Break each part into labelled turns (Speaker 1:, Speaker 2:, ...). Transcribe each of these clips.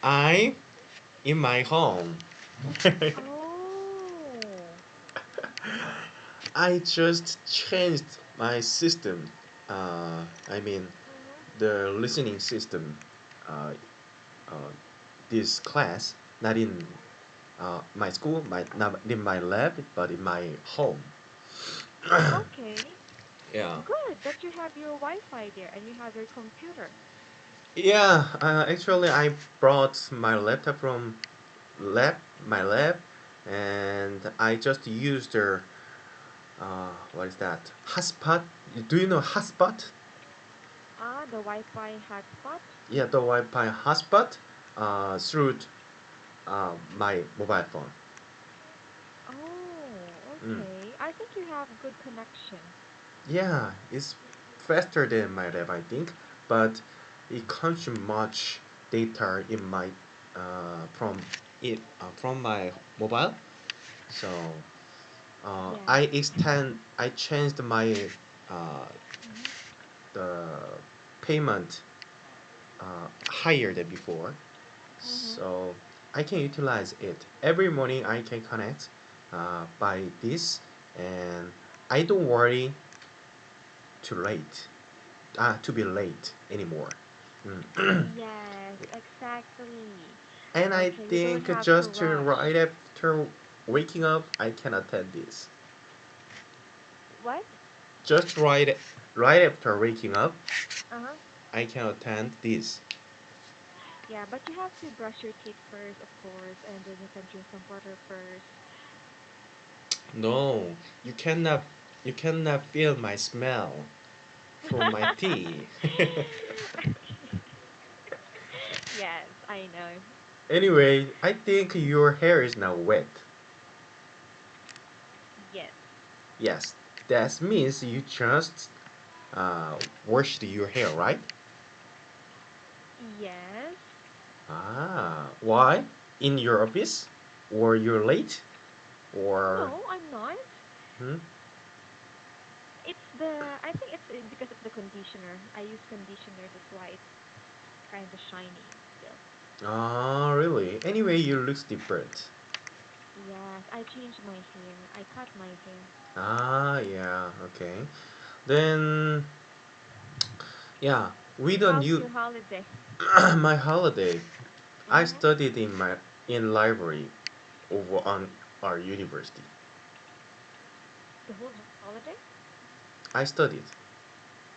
Speaker 1: I in my home.
Speaker 2: Oh.
Speaker 1: I just changed my system. I mean
Speaker 2: Mm-hmm.
Speaker 1: the listening system. Uh, uh, this class, not in my school, not in my lab, but in my home.
Speaker 2: Okay.
Speaker 1: Yeah.
Speaker 2: Good that you have your Wi-Fi there and you have your computer.
Speaker 1: Yeah. Actually, I brought my laptop from lab, my lab, and I just used their what is that? Hotspot. Do you know hotspot?
Speaker 2: Ah, the Wi-Fi hotspot.
Speaker 1: Yeah, the Wi-Fi hotspot through my mobile phone.
Speaker 2: Oh,
Speaker 1: Mm.
Speaker 2: okay. I think you have good connection.
Speaker 1: Yeah, it's faster than my lab, I think, but it consumes much data in my from my mobile. So
Speaker 2: Yes.
Speaker 1: I changed my uh,
Speaker 2: Mm-hmm.
Speaker 1: the payment higher than before,
Speaker 2: Mm-hmm.
Speaker 1: so I can utilize it every morning. I can connect by this, and I don't worry to be late anymore. Mm.
Speaker 2: Yes, exactly.
Speaker 1: And I
Speaker 2: Okay, you don't
Speaker 1: think
Speaker 2: have to
Speaker 1: just
Speaker 2: rush.
Speaker 1: right after waking up, I can attend this.
Speaker 2: What?
Speaker 1: Just right after waking up,
Speaker 2: Uh-huh.
Speaker 1: I can attend this.
Speaker 2: Yeah, but you have to brush your teeth first, of course, and then you can drink some water first.
Speaker 1: No, you cannot. You cannot feel my smell from my tea.
Speaker 2: Yes, I know.
Speaker 1: Anyway, I think your hair is now wet.
Speaker 2: Yes.
Speaker 1: Yes, that means you just washed your hair, right?
Speaker 2: Yes.
Speaker 1: Ah, why? In your office? Or you're late? Or
Speaker 2: No, I'm not.
Speaker 1: hmm?
Speaker 2: I think it's because of the conditioner. I use conditioner, that's why it's kind of shiny still.
Speaker 1: Ah, really? Anyway, you look different.
Speaker 2: Yes, I changed my hair. I cut my hair.
Speaker 1: Ah, yeah, okay. Then, yeah, we don't
Speaker 2: How's
Speaker 1: use
Speaker 2: your holiday?
Speaker 1: my holiday. I
Speaker 2: Mm-hmm.
Speaker 1: studied in library over on our university.
Speaker 2: The whole holiday?
Speaker 1: I studied.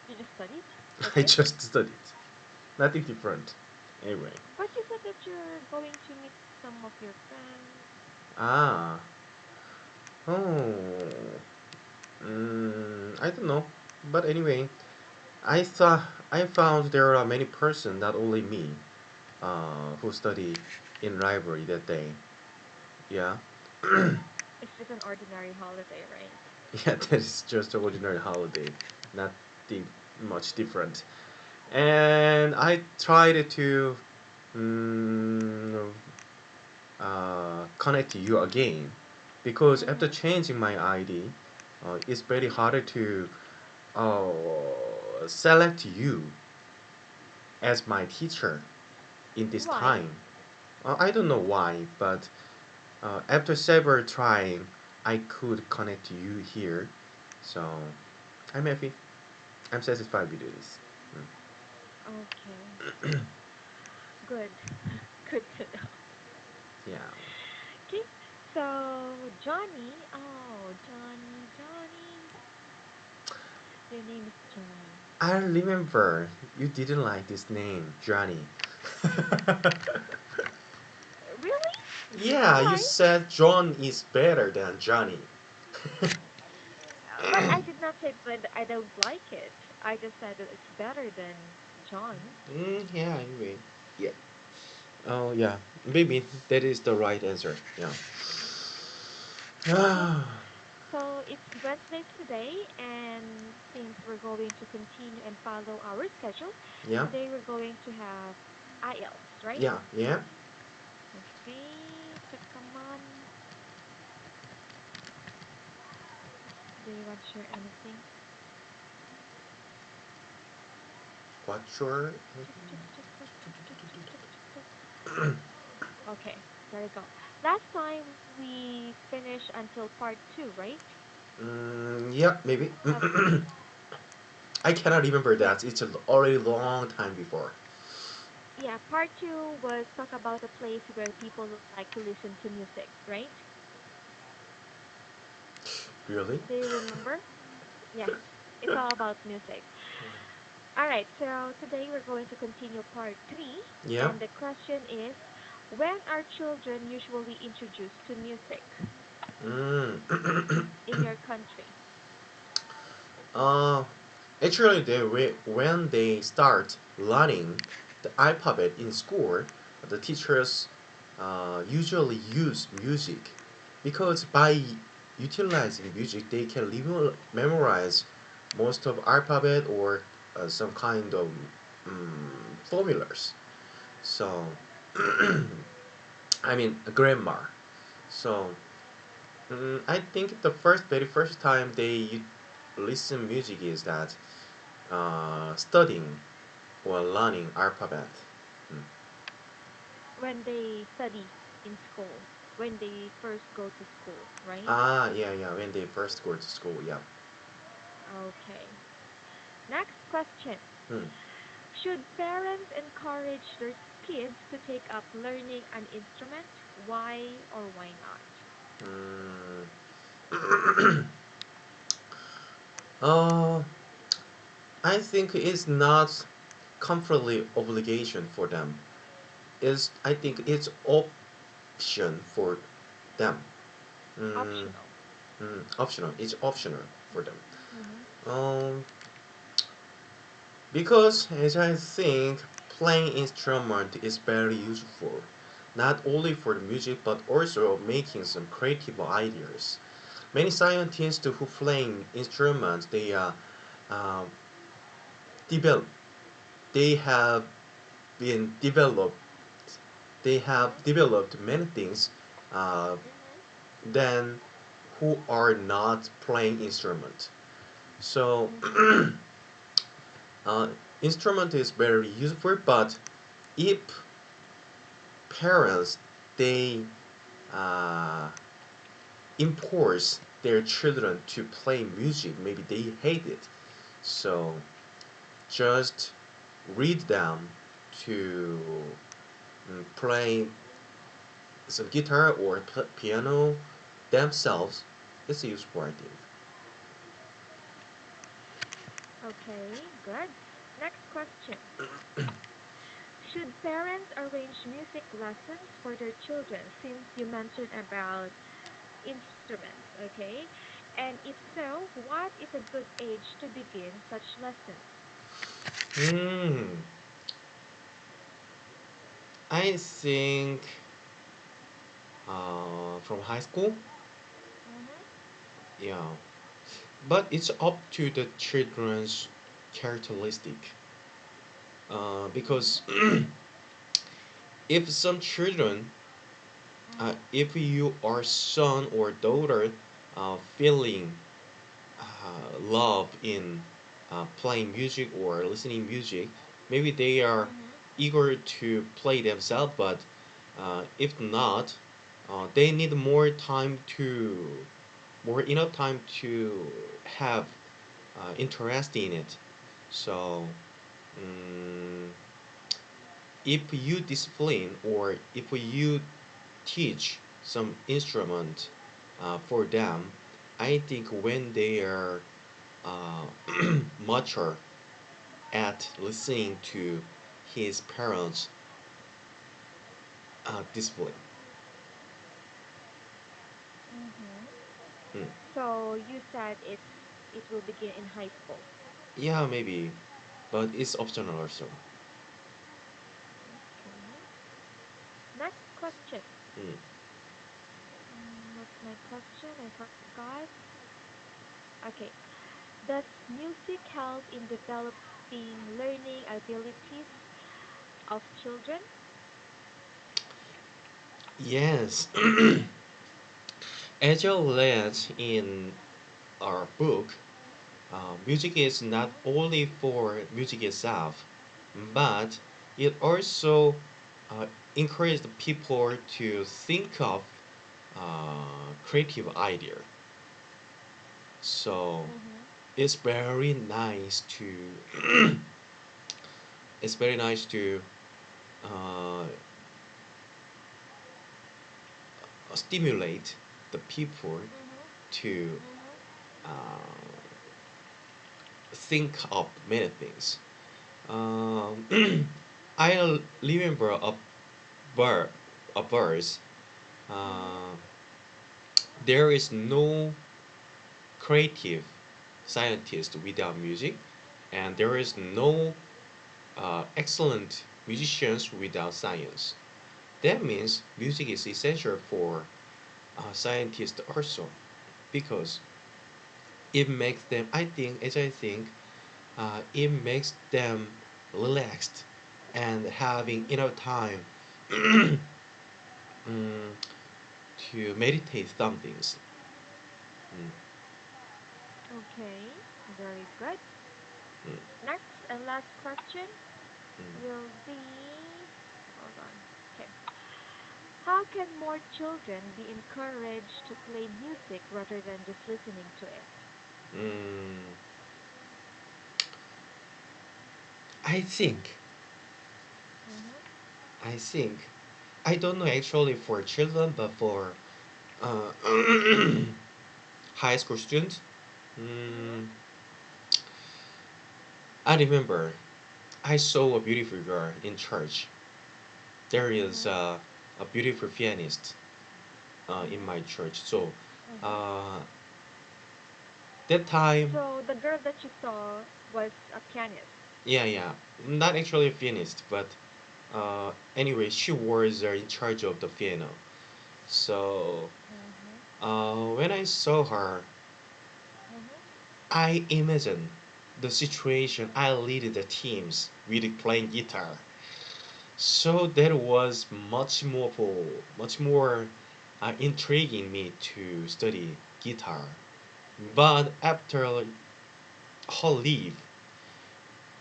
Speaker 2: You just studied?
Speaker 1: I
Speaker 2: Okay.
Speaker 1: just studied. Nothing different. Anyway.
Speaker 2: But you said that you're going to meet some of your friends.
Speaker 1: Ah. Oh. I don't know. But anyway, I found there are many persons, not only me, who study in library that day. Yeah.
Speaker 2: It's just an ordinary holiday, right?
Speaker 1: Yeah, that is just an ordinary holiday. Nothing much different. And I tried to mm, connect you again because after
Speaker 2: Mm-hmm.
Speaker 1: changing my ID, it's very hard to uh, select you as my teacher in this
Speaker 2: Why?
Speaker 1: time. I don't know why, but after several trying, I could connect you here. So I'm happy. I'm satisfied with this.
Speaker 2: Okay. Good. Good to know.
Speaker 1: Yeah.
Speaker 2: Okay. So, Johnny. Oh, Johnny. Your name is Johnny.
Speaker 1: I remember you didn't like this name, Johnny.
Speaker 2: Really?
Speaker 1: Yeah, you
Speaker 2: Why?
Speaker 1: said John is better than Johnny.
Speaker 2: But I did not say that I don't like it. I just said that it's better than John.
Speaker 1: Yeah, anyway. Yeah. Oh, yeah. Maybe that is the right answer. Yeah.
Speaker 2: Okay.
Speaker 1: Ah,
Speaker 2: So it's Wednesday today, and since we're going to continue and follow our schedule,
Speaker 1: yeah.
Speaker 2: today we're going to have IELTS, right?
Speaker 1: Yeah. Yeah.
Speaker 2: Okay, so come on. Do you want to share anything?
Speaker 1: What's your.
Speaker 2: Okay, there you go. Last time we finished until part two, right?
Speaker 1: Yeah, maybe.
Speaker 2: Okay.
Speaker 1: I cannot remember
Speaker 2: Yeah.
Speaker 1: that. It's already long time before.
Speaker 2: Yeah, part two was talk about a place where people like to listen to music, right?
Speaker 1: Really?
Speaker 2: Do you remember? Yes, it's all about music. All right, so today we're going to continue part three,
Speaker 1: Yeah.
Speaker 2: and the question is, when are children usually introduced to music
Speaker 1: Mm.
Speaker 2: in your country?
Speaker 1: uh, Actually, when they start learning the alphabet in school, the teachers usually use music because by utilizing music, they can memorize most of alphabet or some kind of formulas. So, I mean, grammar. So, I think the very first time they listen music is that studying or learning alphabet. Mm.
Speaker 2: When they study in school, when they first go to school, right?
Speaker 1: Ah, yeah, yeah. When they first go to school, yeah.
Speaker 2: Okay. Next question.
Speaker 1: Mm.
Speaker 2: Should parents encourage their kids to take up learning an instrument? Why or why not?
Speaker 1: Mm. uh, I think it's not completely obligation for them. I think
Speaker 2: Mm-hmm.
Speaker 1: it's option for them. Mm,
Speaker 2: Optional.
Speaker 1: Optional. It's optional for them.
Speaker 2: Mm-hmm.
Speaker 1: Um, because as I think playing instrument is very useful, not only for the music but also making some creative ideas. Many scientists who playing instruments uh, develop they have been developed they have developed many things uh,
Speaker 2: Mm-hmm.
Speaker 1: than who are not playing instrument. So
Speaker 2: Mm-hmm.
Speaker 1: uh, instrument is very useful, but if parents they uh, enforce their children to play music, maybe they hate it. So just read them to play some guitar or piano themselves. It's useful, I think.
Speaker 2: Okay, good. Next question. Should parents arrange music lessons for their children since you mentioned about instruments, okay? And if so, what is a good age to begin such lessons?
Speaker 1: Hmm. I think from high school,
Speaker 2: Mm-hmm.
Speaker 1: yeah. But it's up to the children's characteristic.
Speaker 2: Mm-hmm.
Speaker 1: Because if some children,
Speaker 2: Mm-hmm.
Speaker 1: if you are son or daughter, feeling love in playing music or listening music, maybe they are
Speaker 2: Mm-hmm.
Speaker 1: eager to play themselves. But if not, they need more enough time to have interest in it. So um, if you discipline or if you teach some instrument for them, I think when they are uh, mature at listening to his parents' discipline.
Speaker 2: Mm-hmm.
Speaker 1: Mm.
Speaker 2: So you said it will begin in high school.
Speaker 1: Yeah, maybe, but it's optional also.
Speaker 2: Okay. Next question.
Speaker 1: Mm.
Speaker 2: What's my question? I forgot. Okay. Does music help in developing learning abilities of children?
Speaker 1: Yes, as you read in our book, music is not only for music itself, but it also encourage the people to think of creative idea. So
Speaker 2: Mm-hmm.
Speaker 1: it's very nice to it's very nice to uh, stimulate the people
Speaker 2: Mm-hmm.
Speaker 1: to
Speaker 2: Mm-hmm.
Speaker 1: uh, think of many things. Um, I remember bird, a verse.
Speaker 2: Mm-hmm.
Speaker 1: Uh, there is no creative scientist without music, and there is no excellent musicians without science. That means music is essential for scientists also because it makes them. I think, it makes them relaxed and having
Speaker 2: Mm-hmm.
Speaker 1: enough time mm, to meditate some things. Mm,
Speaker 2: Okay, very good.
Speaker 1: mm,
Speaker 2: Next and last question
Speaker 1: mm.
Speaker 2: will be, hold on. Okay. How can more children be encouraged to play music rather than just listening to it?
Speaker 1: Mm, I think,
Speaker 2: Mm-hmm.
Speaker 1: I think, I don't know actually for children, but for uh, high school students,
Speaker 2: Mm-hmm.
Speaker 1: mm, I remember I saw a beautiful girl in church. There is
Speaker 2: Mm-hmm.
Speaker 1: a beautiful pianist in
Speaker 2: Mm-hmm.
Speaker 1: my church. So
Speaker 2: Mm-hmm.
Speaker 1: uh, that time,
Speaker 2: So the girl that you saw was a pianist.
Speaker 1: yeah, not actually a pianist, but anyway, she was in charge of the piano. So
Speaker 2: Mm-hmm.
Speaker 1: when I saw her,
Speaker 2: Mm-hmm.
Speaker 1: I imagined the situation. I leaded the teams with playing guitar. So that was much more intriguing me to study guitar. But after her leave,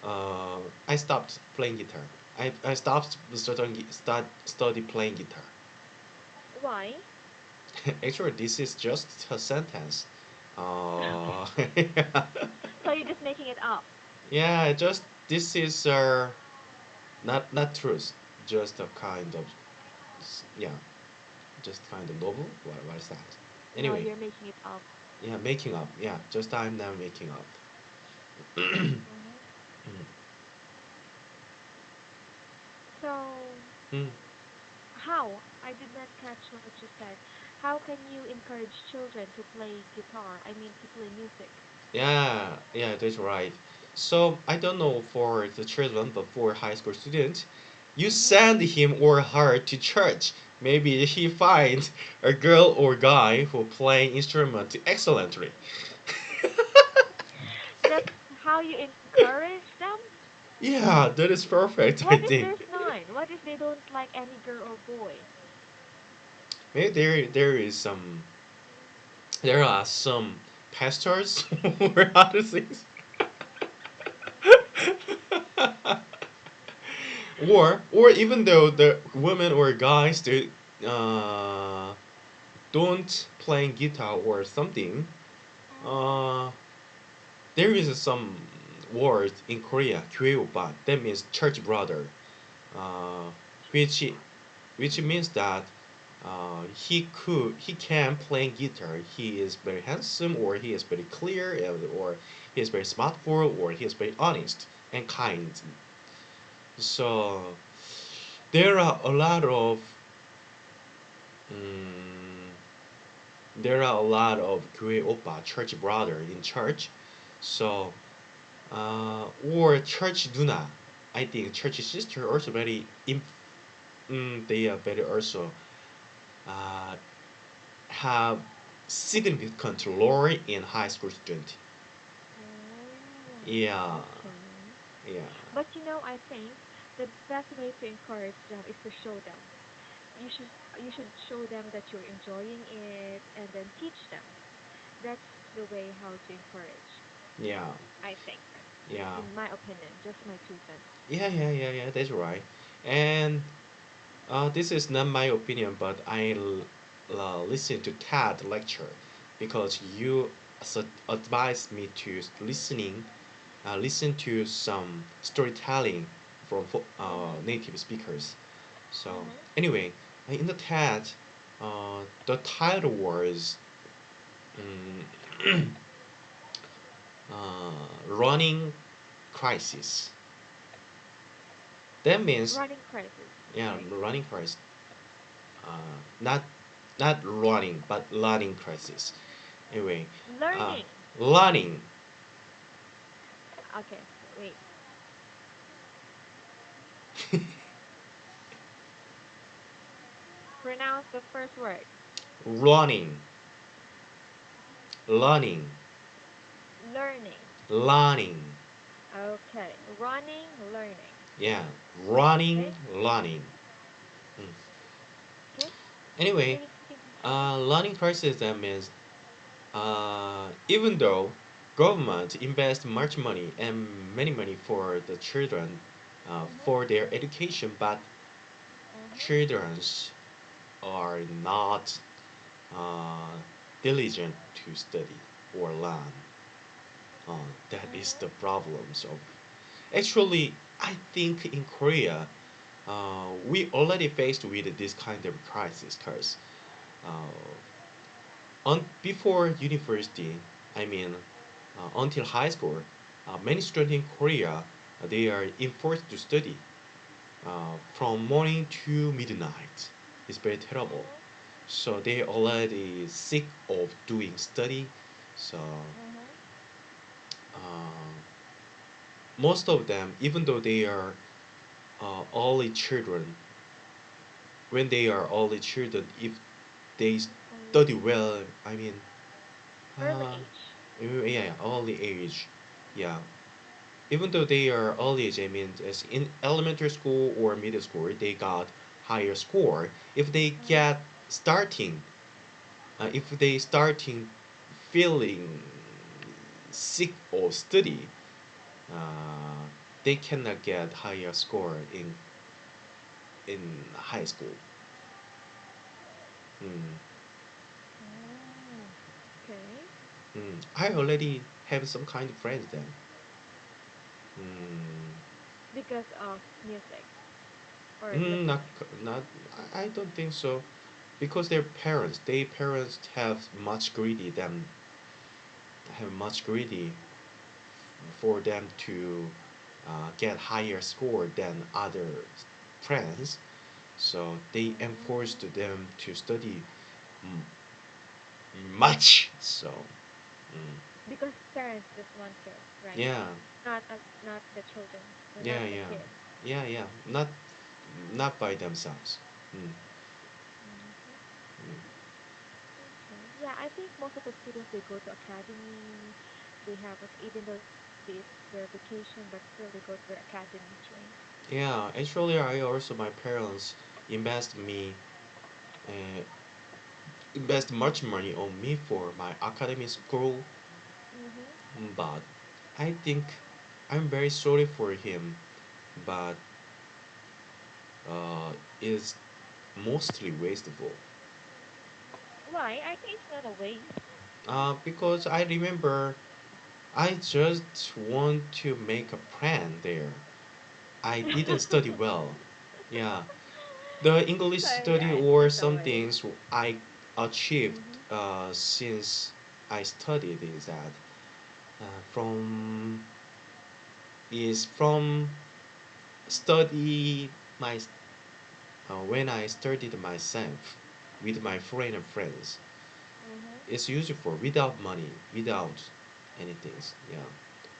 Speaker 1: I stopped playing guitar. I stopped study playing guitar.
Speaker 2: Why?
Speaker 1: Actually, this is just a sentence. Uh,
Speaker 2: So you're just making it up.
Speaker 1: yeah, just this is not truth, just a kind of yeah, just kind of novel. What is that?
Speaker 2: No,
Speaker 1: Anyway,
Speaker 2: you're making it up.
Speaker 1: yeah, making up. Yeah, just I'm now making up.
Speaker 2: Mm-hmm. So
Speaker 1: Mm.
Speaker 2: how? I did not catch what you said. How can you encourage children to play guitar? I mean, to play music.
Speaker 1: Yeah, that's right. So I don't know for the children, but for high school students, you
Speaker 2: Mm-hmm.
Speaker 1: send him or her to church. Maybe he finds a girl or guy who play instrument excellently.
Speaker 2: That's how you encourage them?
Speaker 1: Yeah, that is perfect, I
Speaker 2: What if
Speaker 1: think.
Speaker 2: there's none? What if they don't like any girl or boy?
Speaker 1: Maybe there are some pastors or other things. Or even though the women or guys uh, don't playing guitar or something,
Speaker 2: Mm-hmm.
Speaker 1: uh, there is some word in Korea, 교회오빠. That means church brother, uh, which which
Speaker 2: Mm-hmm.
Speaker 1: means that he can play guitar. He is very handsome, or he is very clear, or he is very smartful, or he is very honest and kind. So there are a lot of um, there are a lot of 교회 오빠, church brother in church. So or church Duna. I think church sister also they are very also uh, have significant role in high school student.
Speaker 2: Oh,
Speaker 1: Yeah,
Speaker 2: okay.
Speaker 1: yeah,
Speaker 2: But I think the best way to encourage them is to show them. You should show them that you're enjoying it and then teach them. That's the way how to encourage,
Speaker 1: yeah,
Speaker 2: I think.
Speaker 1: yeah,
Speaker 2: In my opinion, just my 2 cents.
Speaker 1: yeah. That's right. And This is not my opinion, but listen to TED lecture because you advised me to listen to some storytelling from
Speaker 2: Mhm.
Speaker 1: native speakers. So
Speaker 2: Mhm.
Speaker 1: anyway, in the TED, the title was um, running crisis. That means
Speaker 2: Running crisis.
Speaker 1: yeah,
Speaker 2: Okay.
Speaker 1: running crisis. Not running, but learning crisis. Anyway, uh,
Speaker 2: Learning.
Speaker 1: learning.
Speaker 2: Okay. Wait. Pronounce the first word.
Speaker 1: Running, learning,
Speaker 2: Learning.
Speaker 1: learning.
Speaker 2: Okay. Running, learning.
Speaker 1: Yeah, running,
Speaker 2: Okay.
Speaker 1: learning. Mm.
Speaker 2: Okay.
Speaker 1: Anyway,
Speaker 2: Please continue.
Speaker 1: learning crisis that means even though government invest much money and many money for the children
Speaker 2: Mhm.
Speaker 1: for their education, but
Speaker 2: Mhm.
Speaker 1: childrens are not uh, diligent to study or learn. That is
Speaker 2: Mhm.
Speaker 1: the problems of. Actually, I think in Korea, we already faced with this kind of crisis because uh, on before university, I mean, until high school, many students in Korea they are enforced to study from morning to midnight. It's very terrible.
Speaker 2: Mhm.
Speaker 1: So they already sick of doing study. So
Speaker 2: Mhm.
Speaker 1: uh, most of them, even though they are early children, when they are early children, if they study
Speaker 2: Early.
Speaker 1: well, I mean,
Speaker 2: Early
Speaker 1: uh,
Speaker 2: age.
Speaker 1: yeah, early age, yeah. Even though they are early age, I mean, as in elementary school or middle school, they got higher score. If they
Speaker 2: Mhm.
Speaker 1: get starting, if they starting feeling sick or study, uh, they cannot get higher score in high school. Mm.
Speaker 2: Mm. Okay.
Speaker 1: I already have some kind of friends then. Mm.
Speaker 2: Because of music or
Speaker 1: Not
Speaker 2: listening.
Speaker 1: not. I don't think so, because their parents have much greedy for them to get higher score than other friends. So they enforced
Speaker 2: Mm.
Speaker 1: them to study m- much. So mm,
Speaker 2: Because parents just want to, right?
Speaker 1: yeah,
Speaker 2: Not the children or not
Speaker 1: yeah,
Speaker 2: the
Speaker 1: yeah,
Speaker 2: kids.
Speaker 1: yeah, yeah. Not by themselves. Mm,
Speaker 2: Mhm.
Speaker 1: mm.
Speaker 2: Okay. Yeah, I think most of the students they go to academy. They have even though it's their vacation, but still they go to their academies, right?
Speaker 1: Yeah, actually, I also my parents invest me uh, invest much money on me for my academic school,
Speaker 2: Mhm.
Speaker 1: but I think I'm very sorry for him, but it's mostly wasteful.
Speaker 2: Why? I think it's not a waste.
Speaker 1: Because I remember I just want to make a plan there. I didn't study well. Yeah, the English
Speaker 2: So
Speaker 1: study
Speaker 2: yeah, it's
Speaker 1: or
Speaker 2: just a
Speaker 1: some
Speaker 2: waste.
Speaker 1: things I achieved
Speaker 2: Mhm.
Speaker 1: since I studied is that from is from study my when I studied myself with my friend and friends.
Speaker 2: Mhm.
Speaker 1: It's useful without money, without anything. Yeah.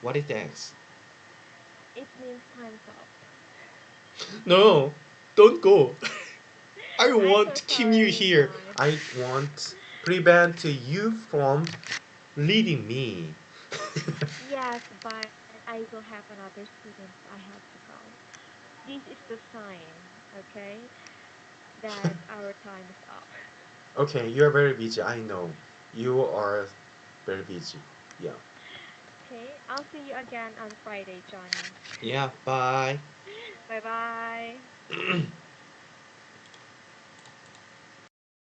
Speaker 1: What it takes?
Speaker 2: It means time's up.
Speaker 1: No, don't go. I
Speaker 2: I'm
Speaker 1: want
Speaker 2: so
Speaker 1: to keep you
Speaker 2: sorry,
Speaker 1: here.
Speaker 2: John.
Speaker 1: I want prevent you from leaving me.
Speaker 2: Yes, but I will have another student. I have to go. This is the sign, okay, that our time is up.
Speaker 1: Okay, you're very busy. I know. You are very busy. Yeah.
Speaker 2: Okay, I'll see you again on Friday, Johnny.
Speaker 1: Yeah, bye.
Speaker 2: Bye bye.